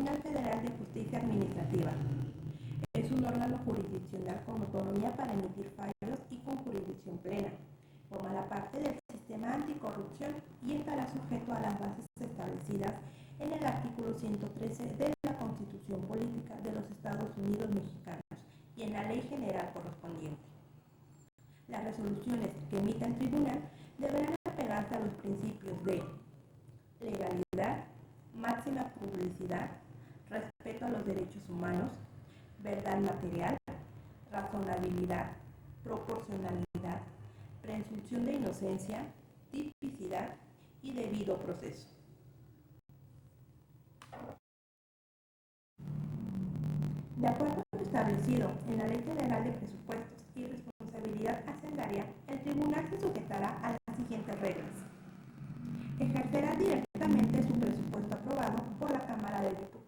Tribunal Federal de Justicia Administrativa. Es un órgano jurisdiccional con autonomía para emitir fallos y con jurisdicción plena. Formará parte del sistema anticorrupción y estará sujeto a las bases establecidas en el artículo 113 de la Constitución Política de los Estados Unidos Mexicanos y en la ley general correspondiente. Las resoluciones que emita el tribunal deberán apegarse a los principios de legalidad, máxima publicidad, respeto a los derechos humanos, verdad material, razonabilidad, proporcionalidad, presunción de inocencia, tipicidad y debido proceso. De acuerdo a lo establecido en la Ley Federal de Presupuestos y Responsabilidad Hacendaria, el tribunal se sujetará a las siguientes reglas. Ejercerá directamente su presupuesto aprobado por la Cámara de Diputados,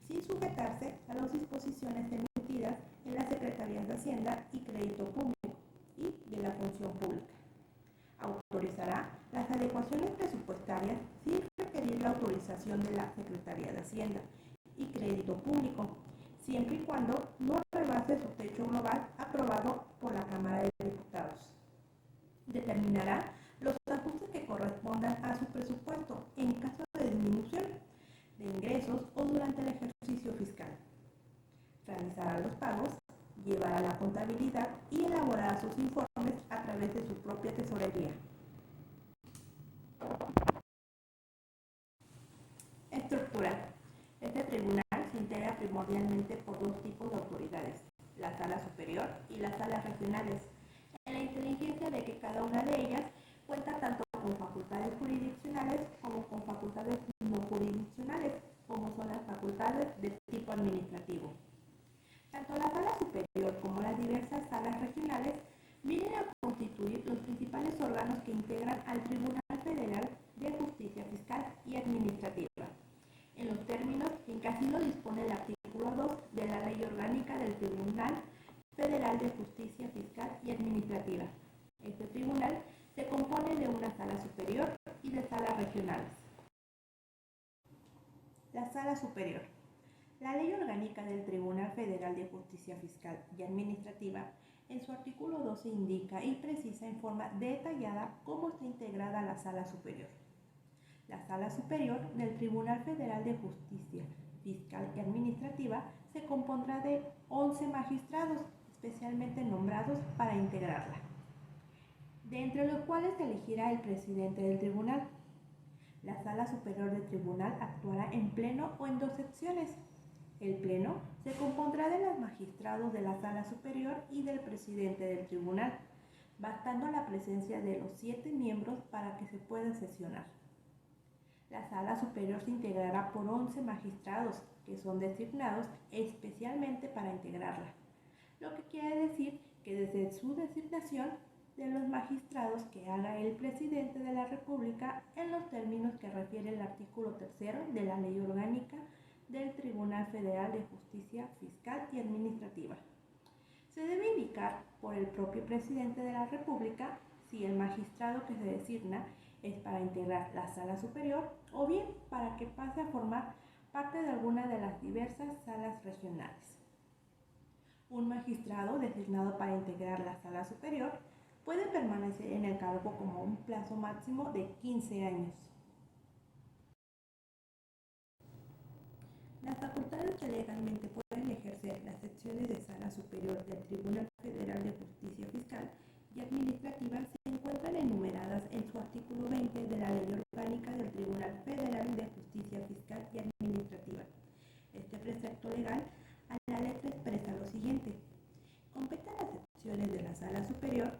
sin sujetarse a las disposiciones emitidas en las Secretarías de Hacienda y Crédito Público y de la Función Pública. Autorizará las adecuaciones presupuestarias sin requerir la autorización de la Secretaría de Hacienda y Crédito Público, siempre y cuando no rebase su techo global aprobado por la Cámara de Diputados. Determinará los ajustes que correspondan a su presupuesto en caso de disminución de ingresos o durante el ejercicio fiscal. Realizará los pagos, llevará la contabilidad y elaborará sus informes a través de su propia tesorería. Estructura. Este tribunal se integra primordialmente por dos tipos de autoridades, la Sala Superior y las salas regionales, en la inteligencia de que cada una de ellas cuenta tanto con facultades jurisdiccionales como con facultades no jurisdiccionales, como son las facultades de tipo administrativo. Tanto la Sala Superior como las diversas salas regionales vienen a constituir los principales órganos que integran al Tribunal Federal de Justicia Fiscal y Administrativa, en los términos en que así lo dispone el artículo 2 de la Ley Orgánica del Tribunal Federal de Justicia Fiscal y Administrativa. Este tribunal se compone de una sala superior y de salas regionales. La Sala Superior. La Ley Orgánica del Tribunal Federal de Justicia Fiscal y Administrativa, en su artículo 12 indica y precisa en forma detallada cómo está integrada la Sala Superior. La Sala Superior del Tribunal Federal de Justicia Fiscal y Administrativa se compondrá de 11 magistrados especialmente nombrados para integrarla, de entre los cuales se elegirá el presidente del tribunal. La Sala Superior del Tribunal actuará en pleno o en dos secciones. El pleno se compondrá de los magistrados de la Sala Superior y del presidente del tribunal, bastando la presencia de los 7 miembros para que se pueda sesionar. La Sala Superior se integrará por 11 magistrados que son designados especialmente para integrarla, lo que quiere decir que desde su designación de los magistrados que haga el presidente de la República en los términos que refiere el artículo 3 de la Ley Orgánica del Tribunal Federal de Justicia Fiscal y Administrativa. Se debe indicar por el propio presidente de la República si el magistrado que se designa es para integrar la Sala Superior o bien para que pase a formar parte de alguna de las diversas salas regionales. Un magistrado designado para integrar la Sala Superior puede permanecer en el cargo como un plazo máximo de 15 años. Las facultades que legalmente pueden ejercer las secciones de Sala Superior del Tribunal Federal de Justicia Fiscal y Administrativa se encuentran enumeradas en su artículo 20 de la Ley Orgánica del Tribunal Federal de Justicia Fiscal y Administrativa. Este precepto legal a la letra expresa lo siguiente: compete a las secciones de la Sala Superior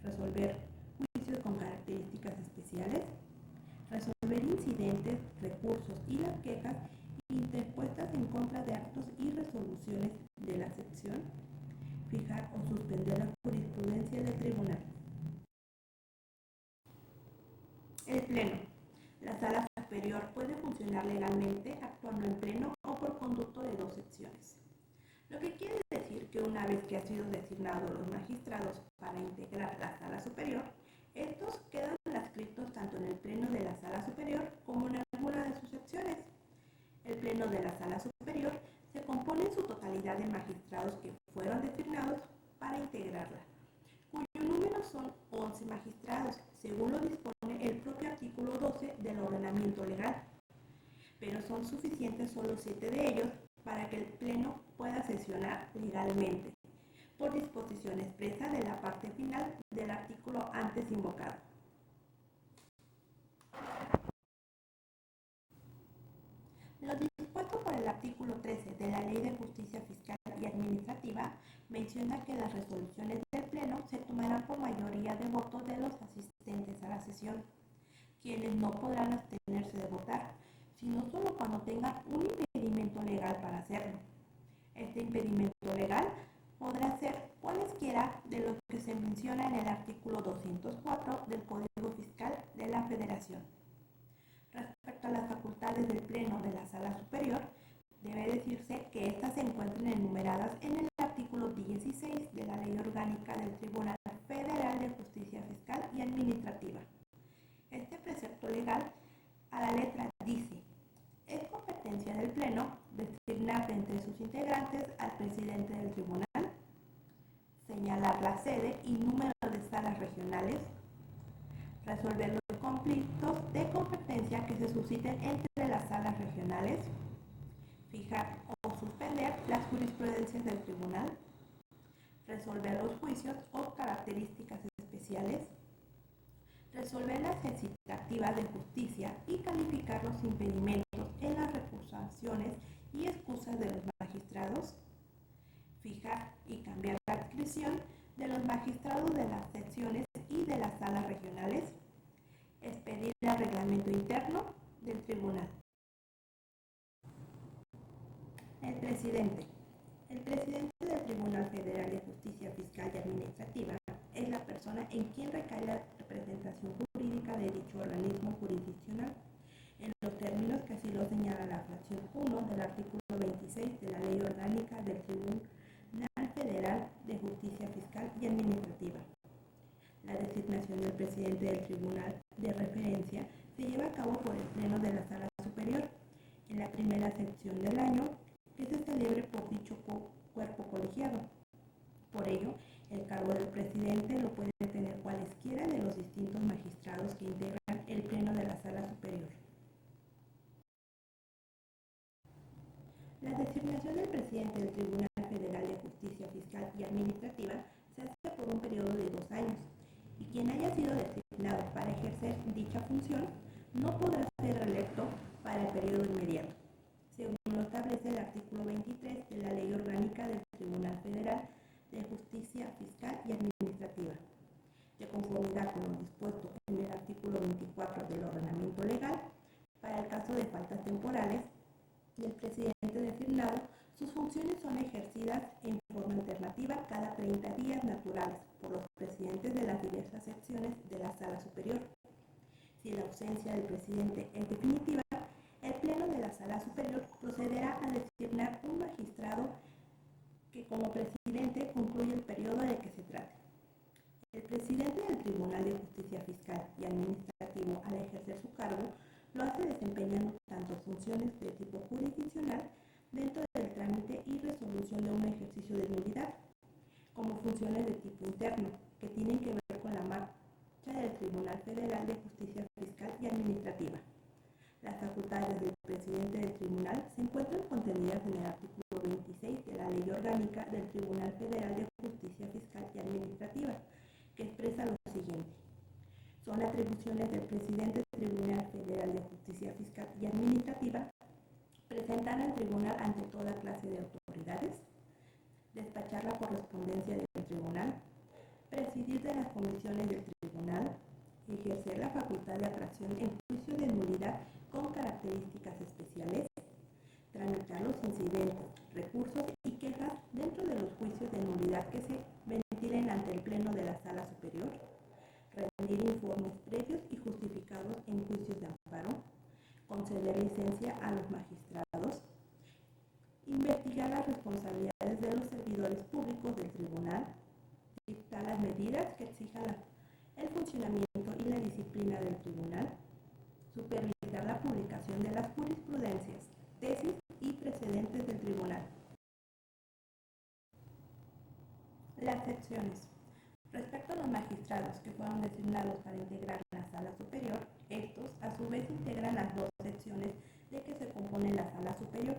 resolver juicios con características especiales, resolver incidentes, recursos y las quejas interpuestas en contra de actos y resoluciones de la sección, fijar o suspender la jurisprudencia del tribunal. El Pleno. La Sala Superior puede funcionar legalmente actuando en pleno o por conducto de dos secciones. Lo que quiere decir que una vez que han sido designados los magistrados para integrar la Sala Superior, estos quedan adscritos tanto en el Pleno de la Sala Superior como en alguna de sus secciones. El Pleno de la Sala Superior se compone en su totalidad de magistrados que fueron designados para integrarla, cuyo número son 11 magistrados, según lo dispone el propio artículo 12 del ordenamiento legal, pero son suficientes solo 7 de ellos para que el Pleno pueda sesionar legalmente, por disposición expresa de la parte final del artículo antes invocado. Lo dispuesto por el artículo 13 de la Ley de Justicia Fiscal y Administrativa menciona que las resoluciones del Pleno se tomarán por mayoría de votos de los asistentes a la sesión, quienes no podrán abstenerse de votar, sino solo cuando tengan un impedimento legal para hacerlo. Este impedimento legal podrá ser cualesquiera de los que se menciona en el artículo 204 del Código Fiscal de la Federación. Respecto a las facultades del Pleno de la Sala Superior, debe decirse que éstas se encuentran enumeradas en el artículo 16 de la Ley Orgánica del Tribunal Federal de Justicia Fiscal y Administrativa. Este precepto legal, a la letra, dice: es competencia del Pleno designar de entre sus integrantes al presidente del tribunal, señalar la sede y número de salas regionales, resolver los conflictos de competencia que se susciten entre las salas regionales, fijar o suspender las jurisprudencias del tribunal, resolver los juicios o características especiales, resolver las excitativas de justicia y calificar los impedimentos en las recusaciones y excusas de los magistrados, fijar y cambiar la adscripción de los magistrados de las secciones y de las salas regionales, expedir el reglamento interno del tribunal. El presidente. El presidente del Tribunal Federal de Justicia Fiscal y Administrativa es la persona en quien recae la representación jurídica de dicho organismo jurisdiccional, en los términos que así lo señala la fracción 1 del artículo 26 de la Ley Orgánica del Tribunal Federal de Justicia Fiscal y Administrativa. La designación del presidente del tribunal de referencia se lleva a cabo por el Pleno de la Sala Superior en la primera sección del año que se celebre por dicho cuerpo colegiado. Por ello, el cargo del presidente lo puede tener cualesquiera de los distintos magistrados que integran el Pleno de la Sala Superior. La designación del presidente del Tribunal Federal de Justicia Fiscal y Administrativa se hace por un periodo de 2 años, y quien haya sido designado para ejercer dicha función no podrá ser reelecto para el periodo inmediato, según lo establece el artículo 23 de la Ley Orgánica del Tribunal Federal de Justicia Fiscal y Administrativa. De conformidad con lo dispuesto en el artículo 24 del ordenamiento legal, para el caso de faltas temporales del presidente designado, sus funciones son ejercidas en forma alternativa cada 30 días naturales por los presidentes de las diversas secciones de la Sala Superior. Si la ausencia del presidente es definitiva, el Pleno de la Sala Superior procederá a designar un magistrado que como presidente concluye el periodo de que se trate. El presidente del Tribunal de Justicia Fiscal y Administrativo, al ejercer su cargo, lo hace desempeñando tanto funciones de tipo jurisdiccional dentro del trámite y resolución de un ejercicio de nulidad, como funciones de tipo interno, que tienen que ver con la marcha del Tribunal Federal de Justicia Fiscal y Administrativa. Las facultades del presidente del tribunal se encuentran contenidas en el artículo 26 de la Ley Orgánica del Tribunal Federal de Justicia Fiscal y Administrativa, que expresa lo siguiente: son atribuciones del presidente del Tribunal Federal de Justicia Fiscal y Administrativa presentar al tribunal ante toda clase de autoridades, despachar la correspondencia del tribunal, presidir de las comisiones del tribunal, ejercer la facultad de atracción en juicio de nulidad con características especiales, tramitar los incidentes, recursos y quejas dentro de los juicios de nulidad que se ventilen ante el Pleno de la Sala Superior, rendir informes previos y justificados en juicios de amparo, conceder licencia a los magistrados, investigar las responsabilidades de los servidores públicos del tribunal, dictar las medidas que exijan el funcionamiento y la disciplina del tribunal, supervisar la publicación de las jurisprudencias, tesis y precedentes del tribunal. Las secciones. Respecto a los magistrados que fueron designados para integrar la sala superior, estos a su vez integran las dos secciones de que se compone la sala superior.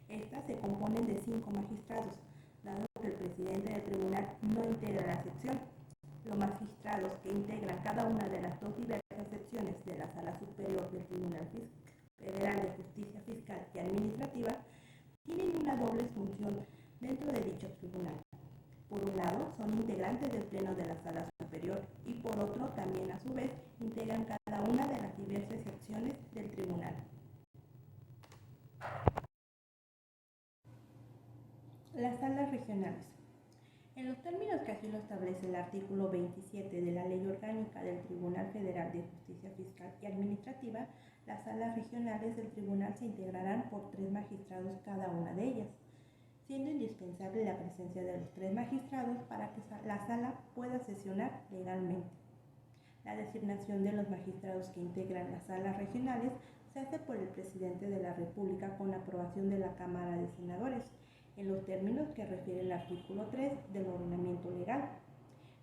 Estas se componen de 5 magistrados, dado que el presidente del tribunal no integra la sección. Los magistrados que integran cada una de las dos diversas secciones de la sala superior del Tribunal Federal de Justicia Fiscal y Administrativa tienen una doble función dentro de dicho tribunal. Por un lado, son integrantes del Pleno de la Sala Superior y por otro, también a su vez, integran cada una de las diversas secciones del tribunal. Las salas regionales. En los términos que así lo establece el artículo 27 de la Ley Orgánica del Tribunal Federal de Justicia Fiscal y Administrativa, las salas regionales del tribunal se integrarán por 3 magistrados cada una de ellas, siendo indispensable la presencia de los 3 magistrados para que la sala pueda sesionar legalmente. La designación de los magistrados que integran las salas regionales se hace por el presidente de la República con la aprobación de la Cámara de Senadores, en los términos que refiere el artículo 3 del ordenamiento legal,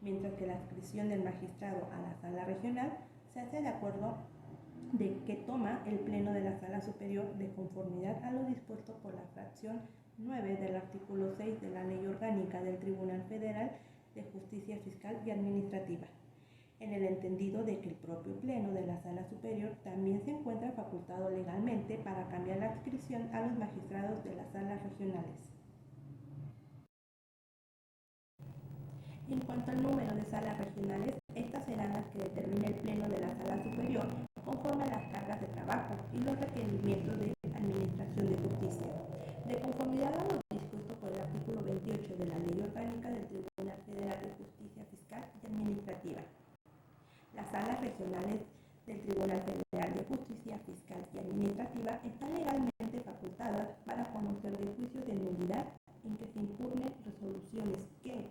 mientras que la adscripción del magistrado a la sala regional se hace de acuerdo de que toma el Pleno de la Sala Superior de conformidad a lo dispuesto por la fracción 9 del artículo 6 de la Ley Orgánica del Tribunal Federal de Justicia Fiscal y Administrativa, en el entendido de que el propio Pleno de la Sala Superior también se encuentra facultado legalmente para cambiar la adscripción a los magistrados de las salas regionales. En cuanto al número de salas regionales, estas serán las que determine el Pleno de la Sala Superior conforme a las cargas de trabajo y los requerimientos de administración de justicia, de conformidad a lo dispuesto por el artículo 28 de la Ley Orgánica del Tribunal Federal de Justicia Fiscal y Administrativa. Las salas regionales del Tribunal Federal de Justicia Fiscal y Administrativa están legalmente facultadas para conocer de juicios de nulidad en que se impugnen resoluciones que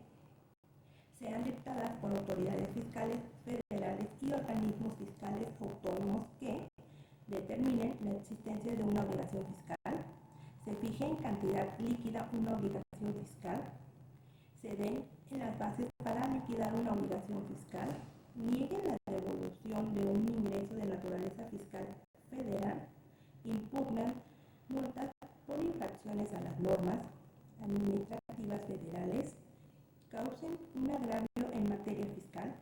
sean dictadas por autoridades fiscales federales y organismos fiscales autónomos que determinen la existencia de una obligación fiscal, se fije en cantidad líquida una obligación fiscal, se den en las bases para liquidar una obligación fiscal, nieguen la devolución de un ingreso de naturaleza fiscal federal, impugnan multas por infracciones a las normas administrativas federales, causen un agravio en materia fiscal,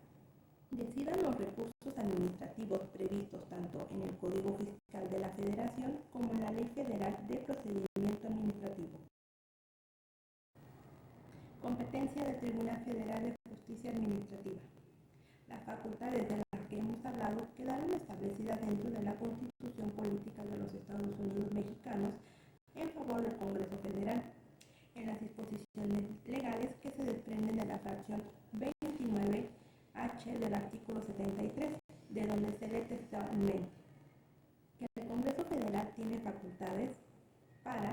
decidan los recursos administrativos previstos tanto en el Código Fiscal de la Federación como en la Ley Federal de Procedimiento Administrativo. Competencia del Tribunal Federal de Justicia Administrativa. Las facultades de las que hemos hablado quedaron establecidas dentro de la Constitución Política de los Estados Unidos Mexicanos en favor del Congreso Federal, en las disposiciones legales que se desprenden de la fracción 29H del artículo 73, de donde se lee textualmente que el Congreso Federal tiene facultades para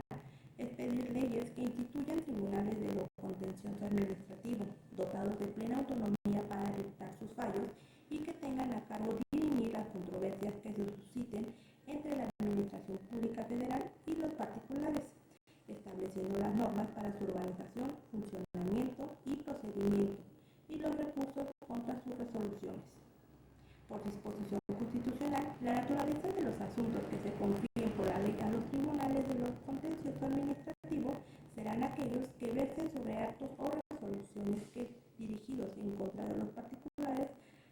expedir leyes que instituyan tribunales de lo contencioso administrativo, dotados de plena autonomía para dictar sus fallos y que tengan a cargo dirimir las controversias que se susciten entre la Administración Pública Federal y los particulares, estableciendo las normas para su organización, funcionamiento y procedimiento, y los recursos contra sus resoluciones. Por disposición constitucional, la naturaleza de los asuntos que se confíen por la ley a los tribunales de lo contencioso administrativo serán aquellos que versen sobre actos o resoluciones que, dirigidos en contra de los particulares,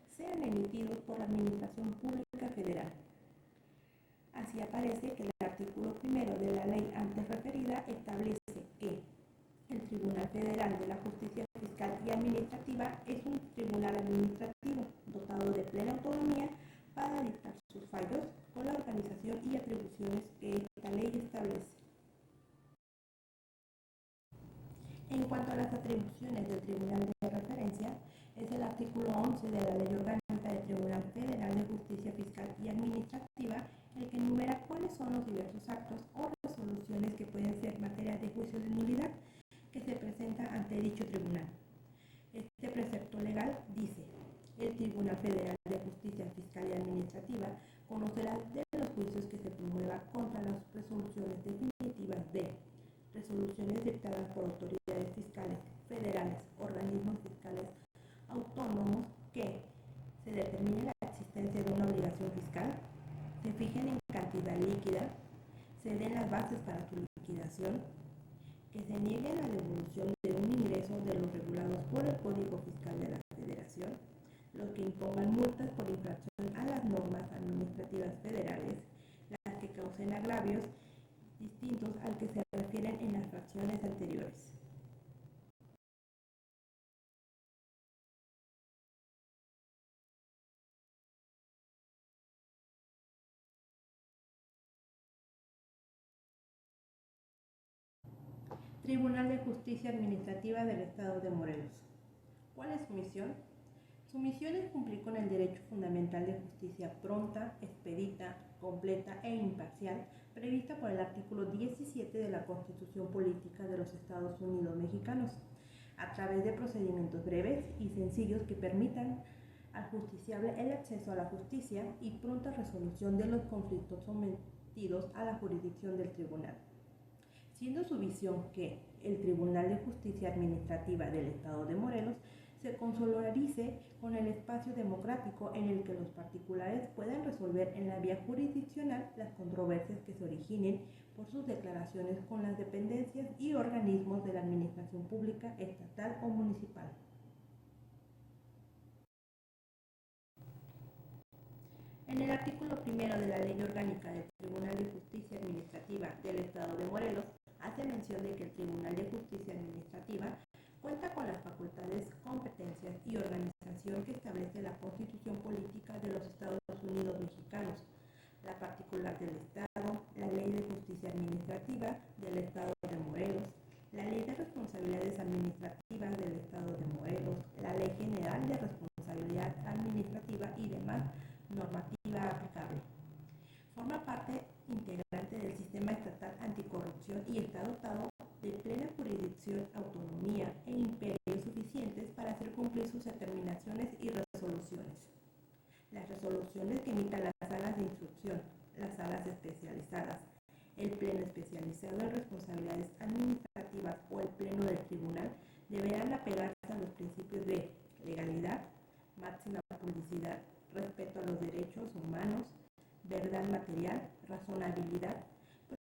sean emitidos por la Administración Pública Federal. Así aparece que el artículo 1 de la ley antes referida establece que el Tribunal Federal de la Justicia Fiscal y Administrativa es un tribunal administrativo dotado de plena autonomía para dictar sus fallos con la organización y atribuciones que esta ley establece. En cuanto a las atribuciones del Tribunal de Referencia, es el artículo 11 de la Ley Orgánica del Tribunal Federal de Justicia Fiscal y Administrativa el que enumera cuáles son los diversos actos o resoluciones que pueden ser materia de juicio de nulidad que se presenta ante dicho tribunal. Este precepto legal dice: el Tribunal Federal de Justicia Fiscal y Administrativa conocerá de los juicios que se promuevan contra las resoluciones de resoluciones dictadas por autoridades fiscales federales, organismos fiscales autónomos que se determine la existencia de una obligación fiscal, se fijen en cantidad líquida, se den las bases para su liquidación, que se niegue la devolución de un ingreso de los regulados por el Código Fiscal de la Federación, los que impongan multas por infracción a las normas administrativas federales, las que causen agravios distintos al que se refieren en las fracciones anteriores. Tribunal de Justicia Administrativa del Estado de Morelos. ¿Cuál es su misión? Su misión es cumplir con el derecho fundamental de justicia pronta, expedita, completa e imparcial prevista por el artículo 17 de la Constitución Política de los Estados Unidos Mexicanos, a través de procedimientos breves y sencillos que permitan al justiciable el acceso a la justicia y pronta resolución de los conflictos sometidos a la jurisdicción del tribunal. Siendo su visión que el Tribunal de Justicia Administrativa del Estado de Morelos se consolidarice con el espacio democrático en el que los particulares puedan resolver en la vía jurisdiccional las controversias que se originen por sus declaraciones con las dependencias y organismos de la administración pública estatal o municipal. En el artículo 1 de la Ley Orgánica del Tribunal de Justicia Administrativa del Estado de Morelos hace mención de que el Tribunal de Justicia Administrativa cuenta con las facultades, competencias y organización que establece la Constitución Política de los Estados Unidos Mexicanos, la particular del Estado, la Ley de Justicia Administrativa del Estado de Morelos, la Ley de Responsabilidades Administrativas del Estado de Morelos, la Ley General de Responsabilidad Administrativa y demás normativa aplicable. Forma parte integrante del sistema estatal anticorrupción y está dotado de plena jurisdicción, autonomía e imperios suficientes para hacer cumplir sus determinaciones y resoluciones. Las resoluciones que emitan las salas de instrucción, las salas especializadas, el pleno especializado en responsabilidades administrativas o el pleno del tribunal deberán apegarse a los principios de legalidad, máxima publicidad, respeto a los derechos humanos, verdad material, razonabilidad,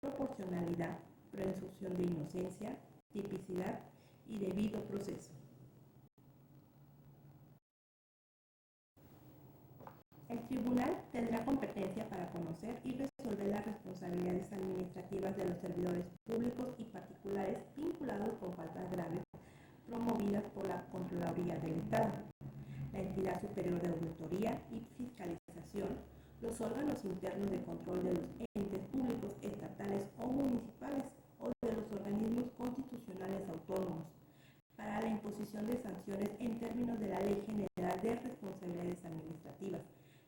proporcionalidad, presunción de inocencia, tipicidad y debido proceso. El tribunal tendrá competencia para conocer y resolver las responsabilidades administrativas de los servidores públicos y particulares vinculados con faltas graves promovidas por la Contraloría del Estado, la entidad superior de auditoría y fiscalización, los órganos internos de control de los entes públicos estatales o municipales o de los organismos constitucionales autónomos, para la imposición de sanciones en términos de la Ley General de Responsabilidades Administrativas,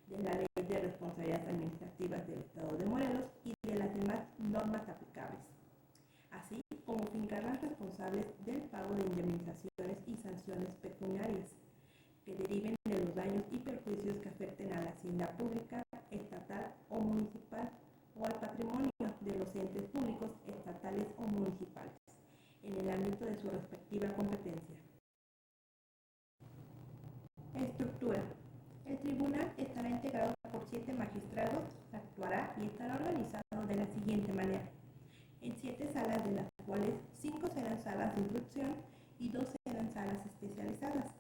de la Ley de Responsabilidades Administrativas del Estado de Morelos y de las demás normas aplicables, así como fincar las responsables del pago de indemnizaciones y sanciones pecuniarias que deriven de los daños y perjuicios que afecten a la hacienda pública, estatal o municipal o al patrimonio de los entes públicos, estatales o municipales, en el ámbito de su respectiva competencia. Estructura. El tribunal estará integrado por 7 magistrados, actuará y estará organizado de la siguiente manera: en 7 salas, de las cuales 5 serán salas de instrucción y 2 serán salas especializadas,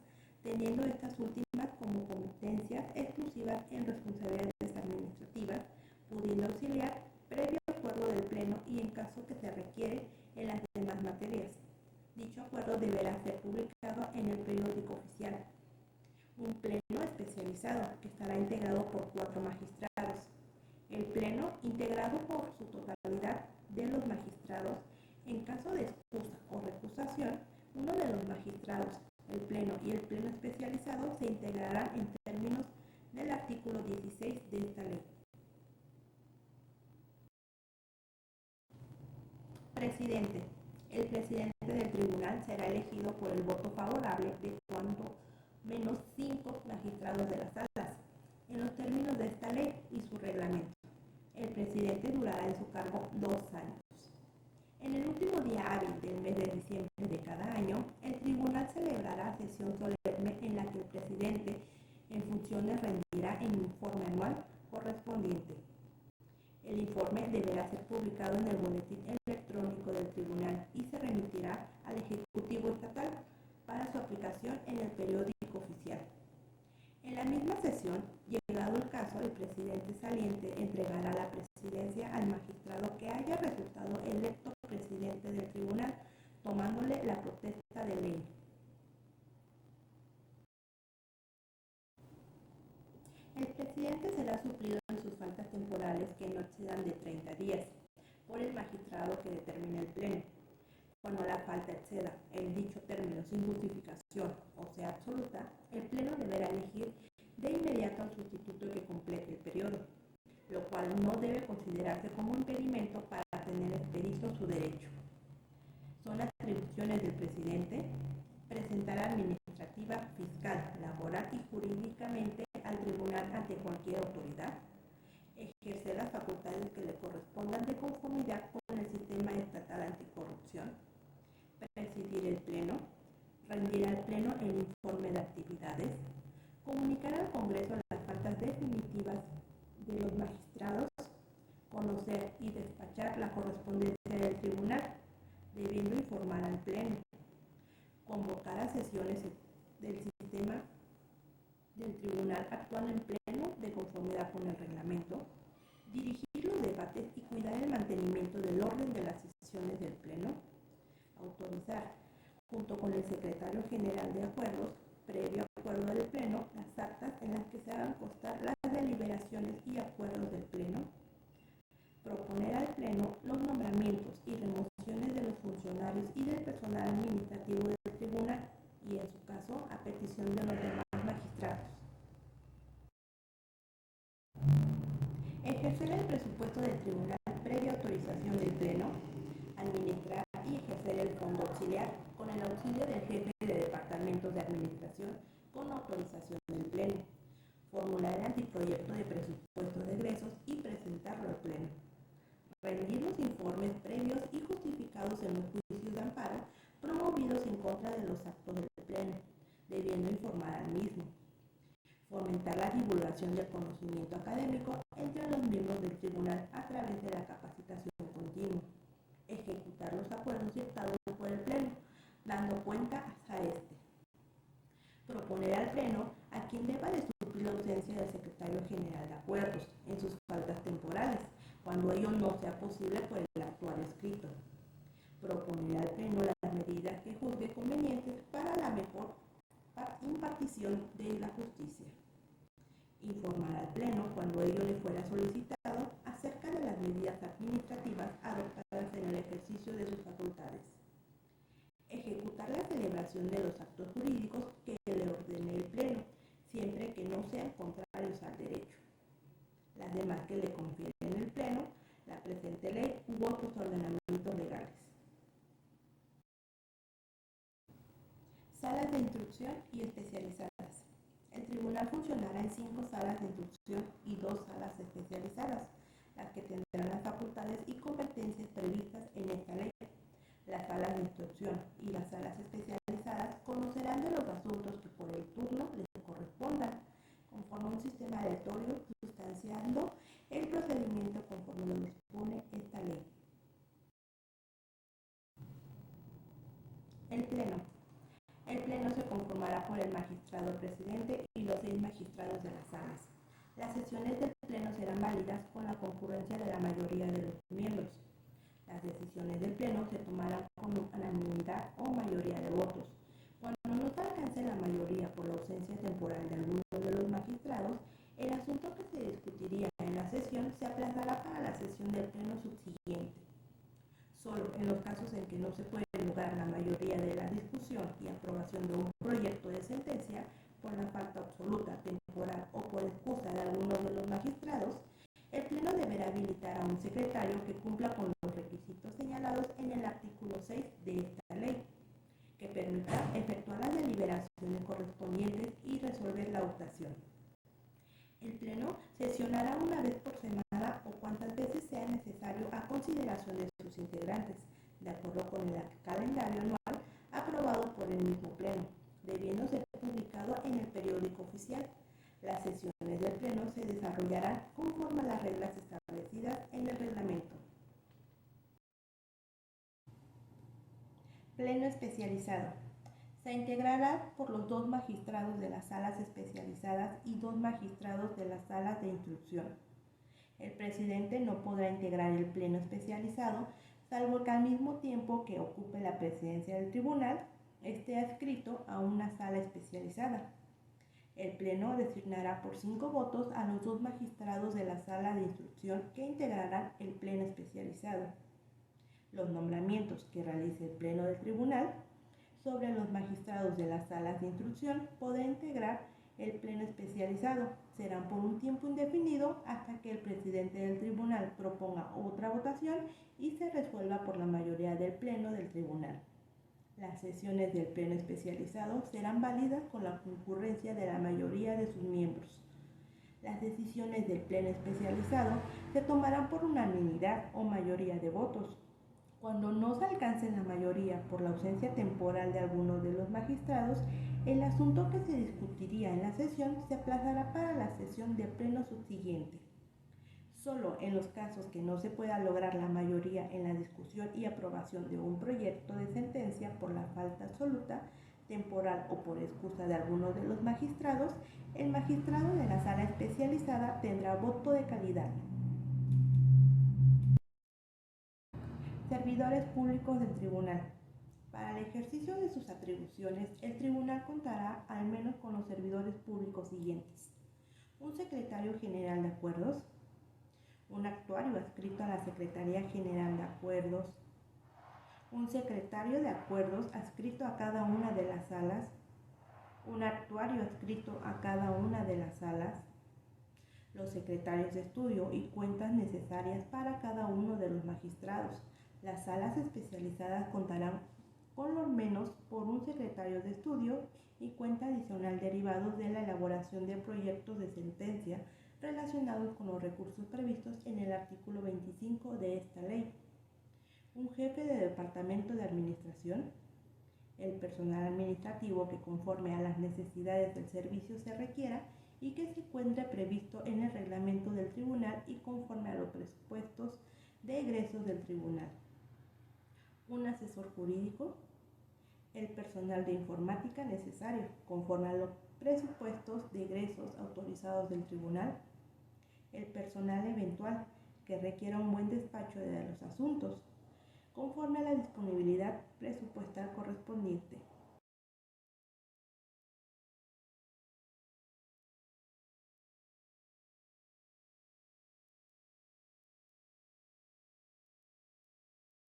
teniendo estas últimas como competencias exclusivas en responsabilidades administrativas, pudiendo auxiliar previo acuerdo del Pleno y en caso que se requiere en las demás materias. Dicho acuerdo deberá ser publicado en el periódico oficial. Un pleno especializado que estará integrado por 4 magistrados. El pleno integrado por su totalidad de los magistrados. En caso de excusa o recusación, uno de los magistrados, el pleno y el pleno especializado se integrarán en términos del artículo 16 de esta ley. Presidente. El presidente del tribunal será elegido por el voto favorable de cuando menos 5 magistrados de las salas, en los términos de esta ley y su reglamento. El presidente durará en su cargo 2 años. En el último día hábil del mes de diciembre de cada año, el tribunal celebrará sesión solemne en la que el presidente en funciones rendirá el informe anual correspondiente. El informe deberá ser publicado en el boletín electrónico del tribunal y se remitirá al Ejecutivo Estatal para su aplicación en el periódico oficial. En la misma sesión, llegado el caso, el presidente saliente entregará la presidencia al magistrado que haya resultado electo presidente del tribunal, tomándole la protesta de ley. El presidente será suplido en sus faltas temporales que no excedan de 30 días por el magistrado que determine el pleno. Cuando la falta exceda el dicho término sin justificación o sea absoluta, el pleno deberá elegir de inmediato al sustituto que complete el periodo, lo cual no debe considerarse como impedimento para tener expedito su derecho. Son atribuciones del presidente presentar administrativa, fiscal, laboral y jurídicamente al tribunal ante cualquier autoridad, ejercer las facultades que le correspondan de conformidad con el sistema estatal anticorrupción, presidir el pleno, rendir al pleno el informe de actividades, comunicar al Congreso las faltas definitivas de los magistrados, conocer y despachar la correspondencia del tribunal, debiendo informar al pleno, convocar a sesiones del sistema del tribunal actuando en pleno de conformidad con el reglamento, dirigir los debates y cuidar el mantenimiento del orden de las sesiones del pleno, autorizar, junto con el secretario general de acuerdos, previo acuerdo del pleno, las actas en las que se hagan constar las deliberaciones y acuerdos del pleno, proponer al pleno los nombramientos y remociones de los funcionarios y del personal administrativo del tribunal y, en su caso, a petición de los demás magistrados. Ejercer el presupuesto del tribunal previa autorización del pleno, administrar y ejercer el fondo auxiliar con el auxilio del jefe de departamentos de administración con autorización del pleno, formular el anteproyecto de presupuesto de egresos y presentarlo al pleno, rendir los informes previos y justificados en los juicios de amparo promovidos en contra de los actos del pleno, debiendo informar al mismo, fomentar la divulgación del conocimiento académico entre los miembros del tribunal a través de la capacitación continua, ejecutar los acuerdos dictados por el pleno, dando cuenta a este, proponer al pleno a quien deba de suplir la ausencia del secretario general de acuerdos en sus faltas temporales, cuando ello no sea posible por el actual escrito, proponer al pleno las medidas que juzgue convenientes para la mejor impartición de la justicia, informar al pleno cuando ello le fuera solicitado acerca de las medidas administrativas adoptadas en el ejercicio de sus facultades, ejecutar la celebración de los actos jurídicos que le ordene el pleno, siempre que no sean contrarios al derecho, las demás que le confieren el pleno, la presente ley u otros ordenamientos legales. Salas de instrucción y especializadas. El tribunal funcionará en 5 salas de instrucción y 2 salas especializadas, las que tendrán las facultades y competencias previstas en esta ley. Las salas de instrucción y las salas especializadas conocerán de los asuntos que por el turno les correspondan, conforme a un sistema aleatorio, sustanciando el procedimiento conforme lo dispone esta ley. El pleno. El pleno se conformará por el magistrado presidente y los 6 magistrados de las salas. Las sesiones del pleno serán válidas con la concurrencia de la mayoría de los miembros. Las decisiones del pleno se tomarán con unanimidad o mayoría de votos. Cuando no se alcance la mayoría por la ausencia temporal de alguno de los magistrados, el asunto que se discutiría en la sesión se aplazará para la sesión del pleno subsiguiente. Solo en los casos en que no se puede lograr la mayoría de la discusión y aprobación de un proyecto de sentencia por la falta absoluta, temporal o por excusa de alguno de los magistrados, el pleno deberá habilitar a un secretario que cumpla con los requisitos señalados en el artículo 6 de esta ley, que permita efectuar las deliberaciones correspondientes y resolver la votación. El pleno sesionará una vez por semana o cuantas veces sea necesario a consideración de sus integrantes, con el calendario anual aprobado por el mismo Pleno, debiendo ser publicado en el periódico oficial. Las sesiones del Pleno se desarrollarán conforme a las reglas establecidas en el reglamento. Pleno especializado. Se integrará por los 2 magistrados de las salas especializadas y 2 magistrados de las salas de instrucción. El presidente no podrá integrar el pleno especializado, salvo que al mismo tiempo que ocupe la presidencia del tribunal, esté adscrito a una sala especializada. El pleno designará por 5 votos a los 2 magistrados de la sala de instrucción que integrarán el pleno especializado. Los nombramientos que realice el pleno del tribunal sobre los magistrados de las salas de instrucción podrá integrar el pleno especializado. Serán por un tiempo indefinido hasta que el presidente del tribunal proponga otra votación y se resuelva por la mayoría del pleno del tribunal. Las sesiones del pleno especializado serán válidas con la concurrencia de la mayoría de sus miembros. Las decisiones del pleno especializado se tomarán por unanimidad o mayoría de votos. Cuando no se alcance la mayoría por la ausencia temporal de alguno de los magistrados, el asunto que se discutiría en la sesión se aplazará para la sesión de pleno subsiguiente. Solo en los casos que no se pueda lograr la mayoría en la discusión y aprobación de un proyecto de sentencia por la falta absoluta, temporal o por excusa de alguno de los magistrados, el magistrado de la sala especializada tendrá voto de calidad. Servidores públicos del tribunal. Para el ejercicio de sus atribuciones, el tribunal contará al menos con los servidores públicos siguientes: un secretario general de acuerdos, un actuario adscrito a la Secretaría General de Acuerdos, un secretario de acuerdos adscrito a cada una de las salas, un actuario adscrito a cada una de las salas, los secretarios de estudio y cuentas necesarias para cada uno de los magistrados. Las salas especializadas contarán con lo menos por un secretario de estudio y cuenta adicional derivados de la elaboración de proyectos de sentencia relacionados con los recursos previstos en el artículo 25 de esta ley. Un jefe de departamento de administración. El personal administrativo que conforme a las necesidades del servicio se requiera y que se encuentre previsto en el reglamento del tribunal y conforme a los presupuestos de egresos del tribunal. Un asesor jurídico. El personal de informática necesario, conforme a los presupuestos de egresos autorizados del tribunal. El personal eventual, que requiera un buen despacho de los asuntos, conforme a la disponibilidad presupuestal correspondiente.